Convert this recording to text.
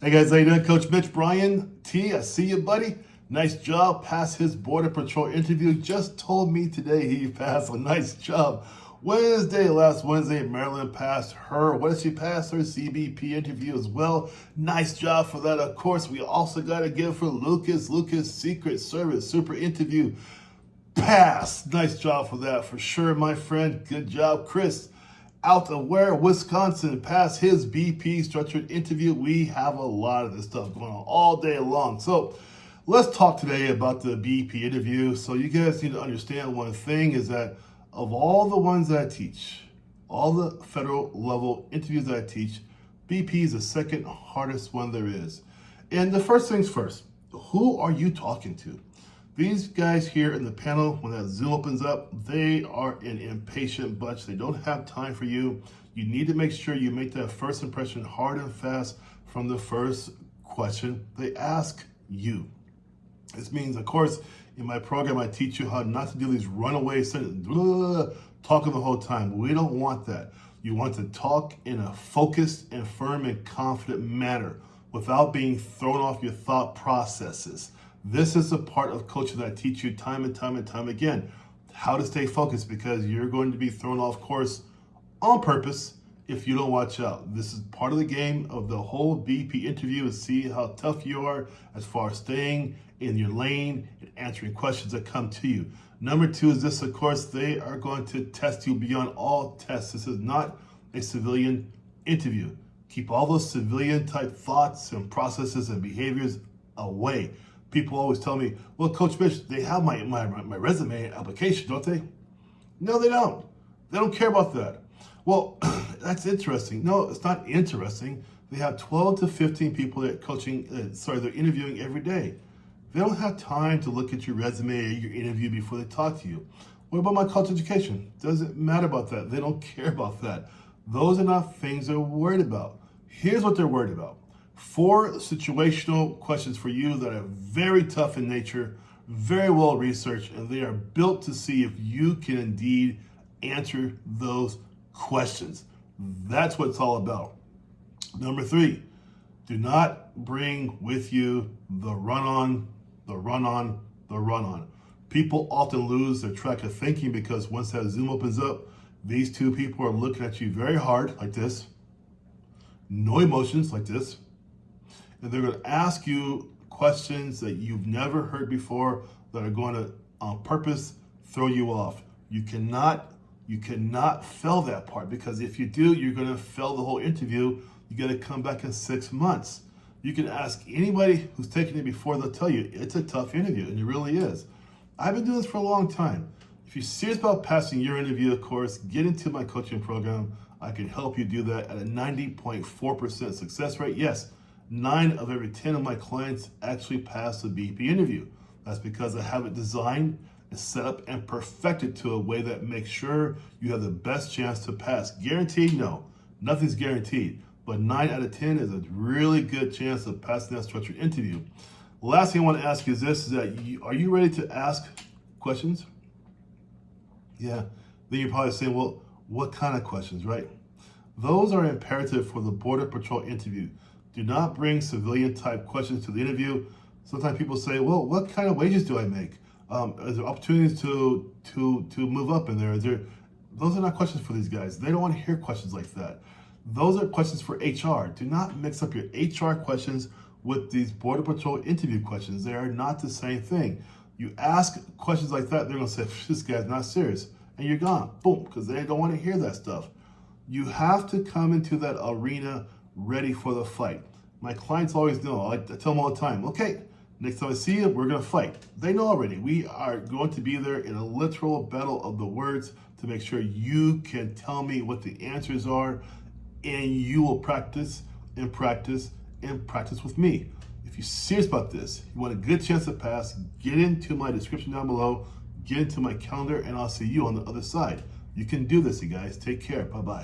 Hey guys, how you doing? Coach Mitch, Brian T, I see you, buddy. Nice job. Passed his Border Patrol interview. Just told me today he passed. A nice job. Last Wednesday, Maryland passed her. What did she pass? Her CBP interview as well. Nice job for that. Of course, we also got to give for Lucas, Secret Service, super interview. Pass. Nice job for that for sure, my friend. Good job, Chris. Out of where? Wisconsin, passed his BP structured interview. We have a lot of this stuff going on all day long. So let's talk today about the BP interview. So you guys need to understand one thing is that of all the ones that I teach, all the federal level interviews that I teach, BP is the second hardest one there is. And the first things first, who are you talking to? These guys here in the panel, when that Zoom opens up, they are an impatient bunch. They don't have time for you. You need to make sure you make that first impression hard and fast from the first question they ask you. This means, of course, in my program, I teach you how not to do these runaway sentences, talking the whole time. We don't want that. You want to talk in a focused and firm and confident manner without being thrown off your thought processes. This is a part of coaching that I teach you time and time again, how to stay focused, because you're going to be thrown off course on purpose if you don't watch out. This is part of the game of the whole BP interview, is see how tough you are as far as staying in your lane and answering questions that come to you. Number two is this, of course, they are going to test you beyond all tests. This is not a civilian interview. Keep all those civilian type thoughts and processes and behaviors away. People always tell me, well, Coach Mitch, they have my resume application, don't they? No, they don't. They don't care about that. Well, that's interesting. No, it's not interesting. They have 12 to 15 people that they're interviewing every day. They don't have time to look at your resume or your interview before they talk to you. What about my college education? Doesn't matter about that. They don't care about that. Those are not things they're worried about. Here's what they're worried about. 4 situational questions for you that are very tough in nature, very well researched, and they are built to see if you can indeed answer those questions. That's what it's all about. Number 3, do not bring with you the run-on. People often lose their track of thinking because once that Zoom opens up, these two people are looking at you very hard like this, no emotions like this, and they're going to ask you questions that you've never heard before that are going to, on purpose, throw you off. You cannot fail that part, because if you do, you're going to fail the whole interview. You got to come back in 6 months. You can ask anybody who's taken it before, they'll tell you it's a tough interview, and it really is. I've been doing this for a long time. If you're serious about passing your interview, of course, get into my coaching program. I can help you do that at a 90.4% success rate. Yes, 9 of every 10 of my clients actually pass the BP interview. That's because I have it designed and set up and perfected to a way that makes sure you have the best chance to pass. Guaranteed? No, nothing's guaranteed. But 9 out of 10 is a really good chance of passing that structured interview. Last thing I want to ask you is this, is that are you ready to ask questions? Yeah. Then you're probably saying, well, what kind of questions, right? Those are imperative for the Border Patrol interview. Do not bring civilian type questions to the interview. Sometimes people say, well, what kind of wages do I make? Is there opportunities to move up in there? Those are not questions for these guys. They don't want to hear questions like that. Those are questions for HR. Do not mix up your HR questions with these Border Patrol interview questions. They are not the same thing. You ask questions like that, they're going to say, this guy's not serious. And you're gone. Boom, because they don't want to hear that stuff. You have to come into that arena ready for the fight. My clients always know. I tell them all the time, okay, next time I see you, we're going to fight. They know already. We are going to be there in a literal battle of the words to make sure you can tell me what the answers are, and you will practice and practice and practice with me. If you're serious about this, you want a good chance to pass, get into my description down below, get into my calendar, and I'll see you on the other side. You can do this, you guys. Take care. Bye-bye.